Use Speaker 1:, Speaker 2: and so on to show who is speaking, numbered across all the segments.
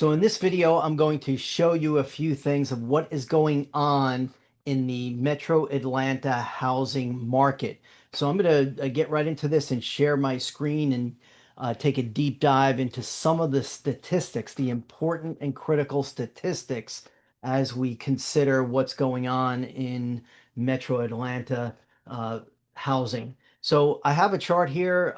Speaker 1: So in this video, I'm going to show you a few things of what is going on in the Metro Atlanta housing market. So I'm going to get right into this and share my screen and take a deep dive into some of the statistics, the important and critical statistics as we consider what's going on in Metro Atlanta housing. So I have a chart here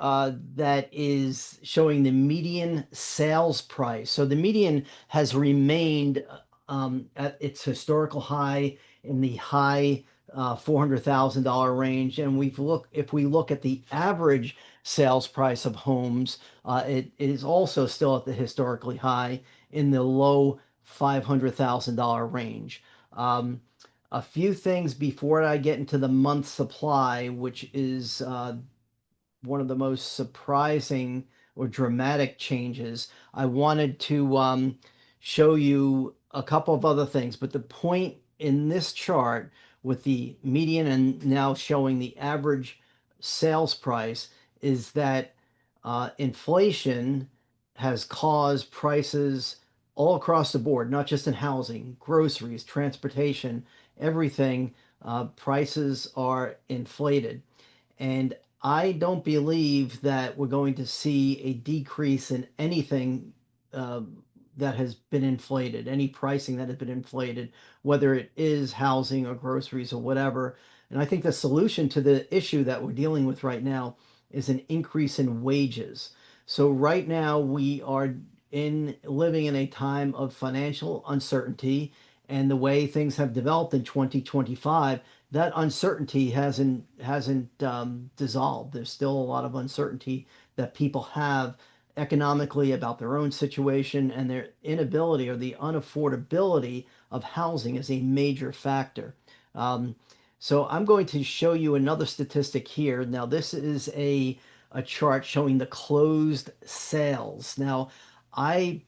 Speaker 1: that is showing the median sales price. So the median has remained at its historical high in the high $400,000 range. And if we look at the average sales price of homes, it is also still at the historically high in the low $500,000 range. Um, a few things before I get into the month supply, which is one of the most surprising or dramatic changes. I wanted to show you a couple of other things, but the point in this chart with the median and now showing the average sales price is that inflation has caused prices all across the board, not just in housing, groceries, transportation, everything. Prices are inflated. And I don't believe that we're going to see a decrease in anything uh, that has been inflated, any pricing that has been inflated, whether it is housing or groceries or whatever. And I think the solution to the issue that we're dealing with right now is an increase in wages. So right now we are in living in a time of financial uncertainty, and the way things have developed in 2025, that uncertainty hasn't dissolved. There's still a lot of uncertainty that people have economically about their own situation, and their inability or the unaffordability of housing is a major factor. Um, so I'm going to show you another statistic here. Now, this is a chart showing the closed sales. Now, I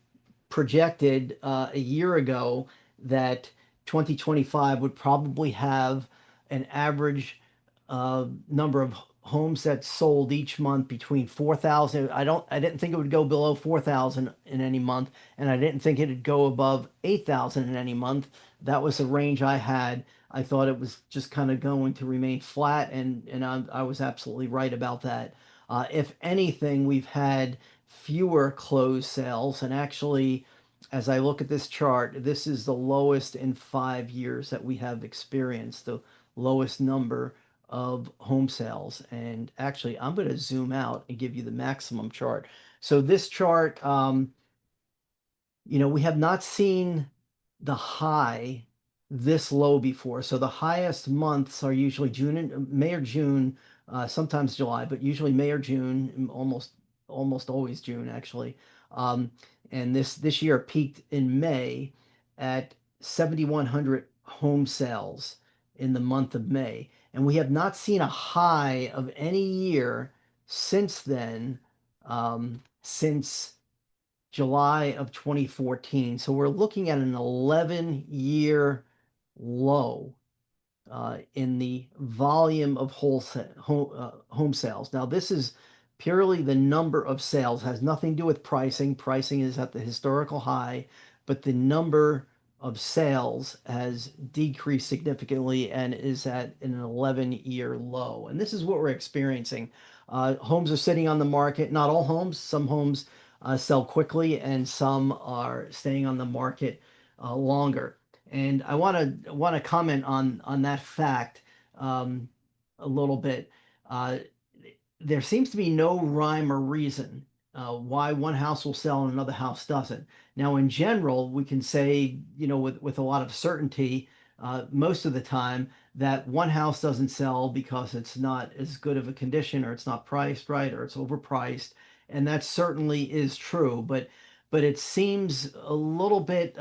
Speaker 1: projected a year ago that 2025 would probably have an average number of homes that sold each month between 4,000. I didn't think it would go below 4,000 in any month, and I didn't think it'd go above 8,000 in any month. That was the range I had. I thought it was just kind of going to remain flat, and I was absolutely right about that. If anything, we've had fewer closed sales, and actually, as I look at this chart, this is the lowest in 5 years that we have experienced, the lowest number of home sales. And actually, I'm going to zoom out and give you the maximum chart. So this chart, we have not seen the high this low before. So the highest months are usually June and May or June, sometimes July, but usually May or June, almost always June actually. Um, and this year peaked in May at 7,100 home sales in the month of May. And we have not seen a high of any year since then, since July of 2014. So we're looking at an 11-year low in the volume of home sales. Now, this is purely the number of sales, has nothing to do with pricing. Pricing is at the historical high, but the number of sales has decreased significantly and is at an 11-year low. And this is what we're experiencing. Homes are sitting on the market. Not all homes. Some homes sell quickly, and some are staying on the market longer. And I want to comment on that fact a little bit. Uh, there seems to be no rhyme or reason why one house will sell and another house doesn't. Now, in general, we can say, with a lot of certainty, most of the time, that one house doesn't sell because it's not as good of a condition, or it's not priced right, or it's overpriced, and that certainly is true. But it seems a little bit.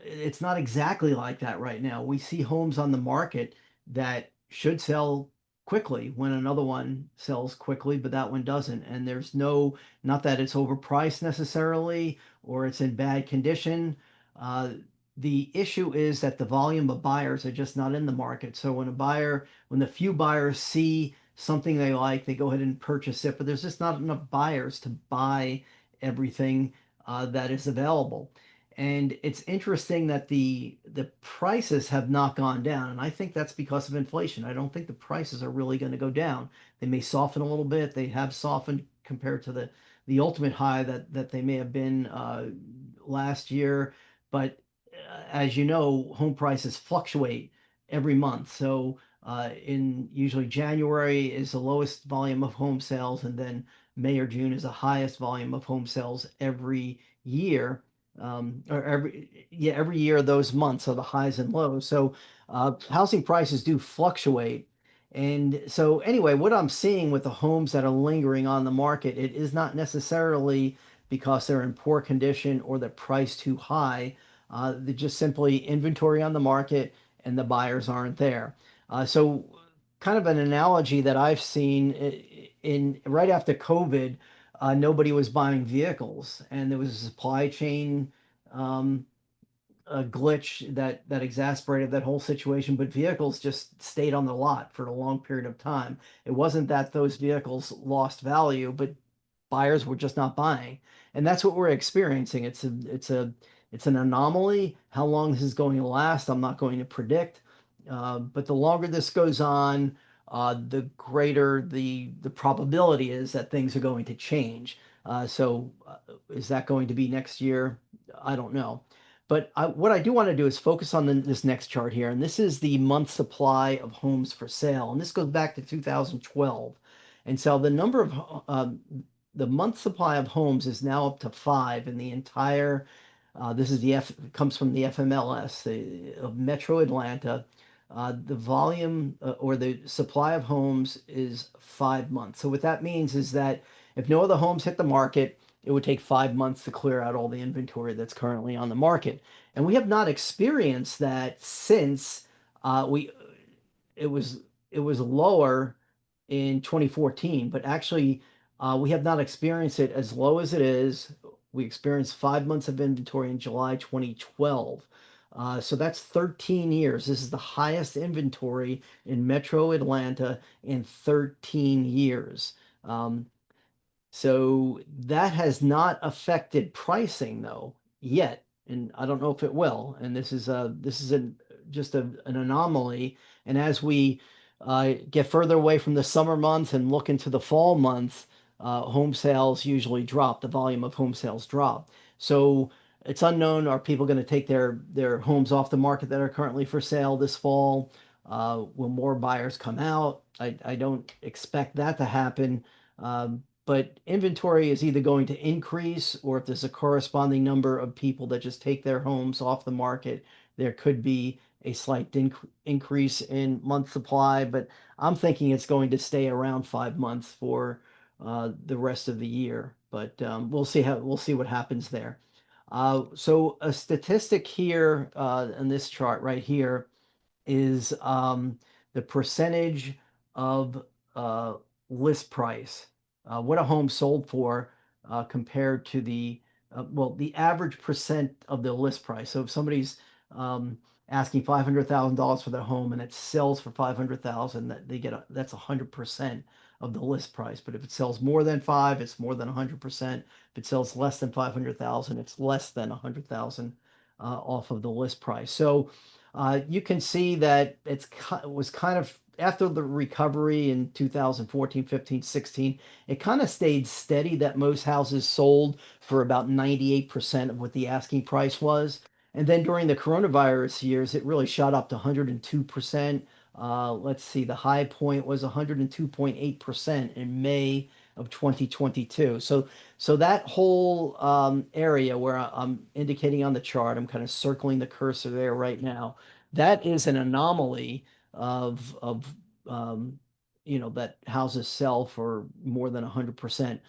Speaker 1: It's not exactly like that right now. We see homes on the market that should sell quickly when another one sells quickly, but that one doesn't. And there's not that it's overpriced necessarily or it's in bad condition. Uh, the issue is that the volume of buyers are just not in the market. So when the few buyers see something they like, they go ahead and purchase it, but there's just not enough buyers to buy everything. that is available. And it's interesting that the prices have not gone down, and I think that's because of inflation. I don't think the prices are really going to go down. They may soften a little bit. They have softened compared to the ultimate high that they may have been last year. But as you know, home prices fluctuate every month. So in usually January is the lowest volume of home sales, and then May or June is the highest volume of home sales every year. Or every year those months are the highs and lows. So housing prices do fluctuate. And so anyway, what I'm seeing with the homes that are lingering on the market, it is not necessarily because they're in poor condition or the price too high. They're just simply inventory on the market and the buyers aren't there. So kind of an analogy that I've seen in right after COVID, nobody was buying vehicles, and there was a supply chain um, a glitch that exasperated that whole situation. But vehicles just stayed on the lot for a long period of time. It wasn't that those vehicles lost value, but buyers were just not buying, and that's what we're experiencing. It's an anomaly. How long this is going to last, I'm not going to predict. But the longer this goes on, the greater the probability is that things are going to change. Is that going to be next year? I don't know. But what I do want to do is focus on this next chart here, and this is the month supply of homes for sale, and this goes back to 2012. And so the month supply of homes is now up to five in the entire. This is the F comes from the FMLS of Metro Atlanta. The volume or the supply of homes is 5 months. So what that means is that if no other homes hit the market, it would take 5 months to clear out all the inventory that's currently on the market. And we have not experienced that since we it was it was lower in 2014, but actually we have not experienced it as low as it is. We experienced 5 months of inventory in July 2012. So that's 13 years. This is the highest inventory in Metro Atlanta in 13 years. Um, so that has not affected pricing though yet, and I don't know if it will. And this is just an anomaly. And as we get further away from the summer months and look into the fall months, home sales usually drop. The volume of home sales drop. So it's unknown. Are people going to take their homes off the market that are currently for sale this fall? Will more buyers come out? I don't expect that to happen. But inventory is either going to increase, or if there's a corresponding number of people that just take their homes off the market, there could be a slight increase in month supply. But I'm thinking it's going to stay around 5 months for the rest of the year. But we'll see what happens there. So a statistic here in this chart right here is the percentage of list price, what a home sold for compared to the average percent of the list price. So if somebody's um, asking $500,000 for their home and it sells for 500,000, that's 100% of the list price. But if it sells more than five, it's more than 100%. If it sells less than 500,000, it's less than 100,000 off of the list price. So you can see that it was kind of after the recovery in 2014, 15, 16, it kind of stayed steady that most houses sold for about 98% of what the asking price was. And then during the coronavirus years, it really shot up to 102%. Let's see, the high point was 102.8% in May of 2022. So that whole area where I'm indicating on the chart, I'm kind of circling the cursor there right now. That is an anomaly of that houses sell for more than 100%.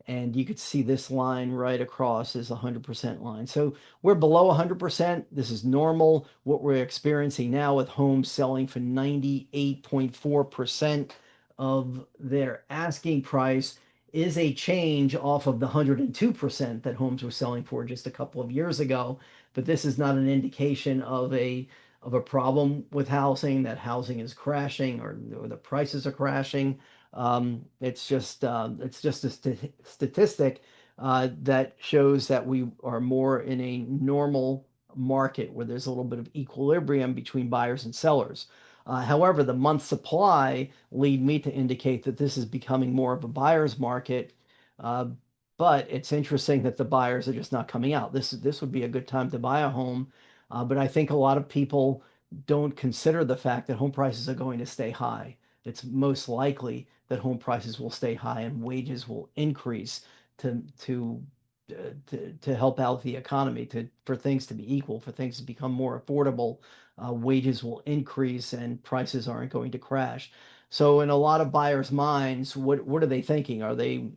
Speaker 1: And you could see this line right across is a 100% line. So we're below 100%. This is normal. What we're experiencing now with homes selling for 98.4% of their asking price is a change off of the 102% that homes were selling for just a couple of years ago. But this is not an indication of a problem with housing, that housing is crashing or the prices are crashing. It's just a statistic, that shows that we are more in a normal market where there's a little bit of equilibrium between buyers and sellers. However, the month supply lead me to indicate that this is becoming more of a buyer's market. Uh, but it's interesting that the buyers are just not coming out. This would be a good time to buy a home, but I think a lot of people don't consider the fact that home prices are going to stay high. It's most likely that home prices will stay high and wages will increase to to to help out the economy, to for things to be equal, for things to become more affordable. Wages will increase and prices aren't going to crash. So in a lot of buyers' minds, what are they thinking? Are they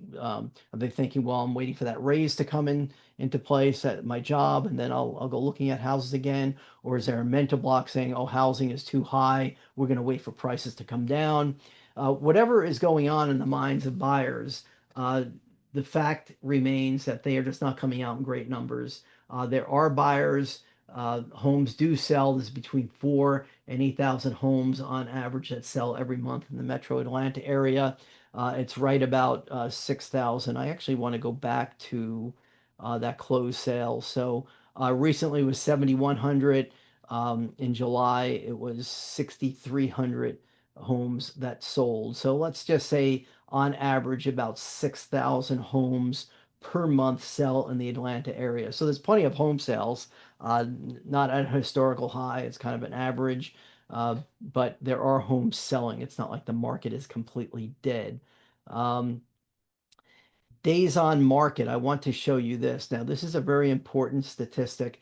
Speaker 1: thinking, well, I'm waiting for that raise to come into place at my job, and then I'll go looking at houses again? Or is there a mental block saying, oh, housing is too high, we're going to wait for prices to come down? Whatever is going on in the minds of buyers, uh, the fact remains that they are just not coming out in great numbers. There are buyers. Homes do sell. There's between 4 and 8,000 homes on average that sell every month in the metro Atlanta area. It's right about 6,000. I actually want to go back to that closed sale. So recently it was 7,100. In July, it was 6,300 homes that sold. So let's just say on average about 6,000 homes per month sell in the Atlanta area. So there's plenty of home sales, not at a historical high. It's kind of an average, but there are homes selling. It's not like the market is completely dead. Um, Days on market. I want to show you this. Now, this is a very important statistic.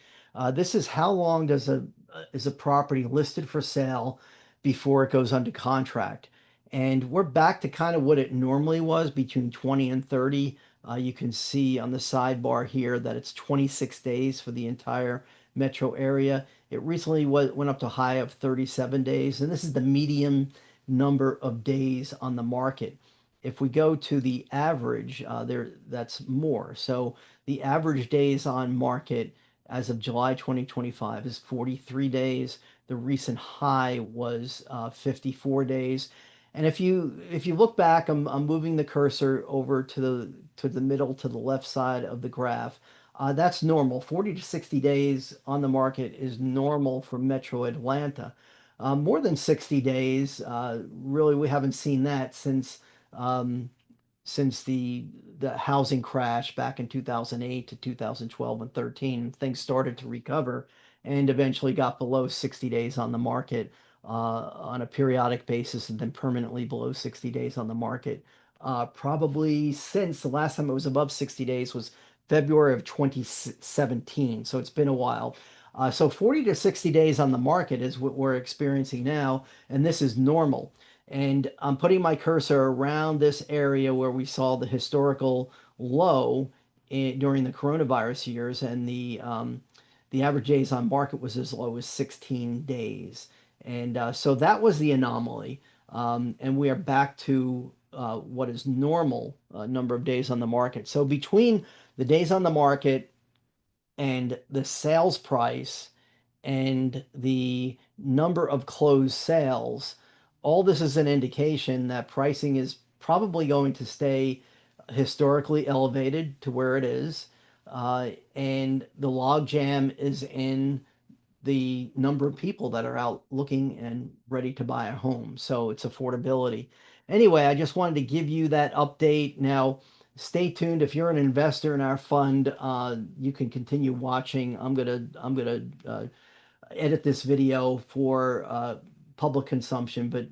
Speaker 1: This is how long does a is a property listed for sale before it goes under contract. And we're back to kind of what it normally was, between 20 and 30. You can see on the sidebar here that it's 26 days for the entire metro area. It recently went up to a high of 37 days, and this is the median number of days on the market. If we go to the average, that's more. So the average days on market as of July 2025 is 43 days. The recent high was 54 days. And if you look back, I'm moving the cursor over to the middle, to the left side of the graph. That's normal. 40 to 60 days on the market is normal for Metro Atlanta. More than 60 days, really, we haven't seen that um, since the housing crash back in 2008 to 2012 and 13. Things started to recover and eventually got below 60 days on the market on a periodic basis, and then permanently below 60 days on the market. Probably since the last time it was above 60 days was February of 2017. So it's been a while. So 40 to 60 days on the market is what we're experiencing now, and this is normal. And I'm putting my cursor around this area where we saw the historical low during the coronavirus years, and the average days on market was as low as 16 days. And so that was the anomaly. And we are back to what is normal number of days on the market. So between the days on the market and the sales price and the number of closed sales, all this is an indication that pricing is probably going to stay historically elevated to where it is. And the logjam is in the number of people that are out looking and ready to buy a home. So it's affordability. Anyway, I just wanted to give you that update. Now, stay tuned. If you're an investor in our fund, you can continue watching. I'm gonna edit this video for public consumption, but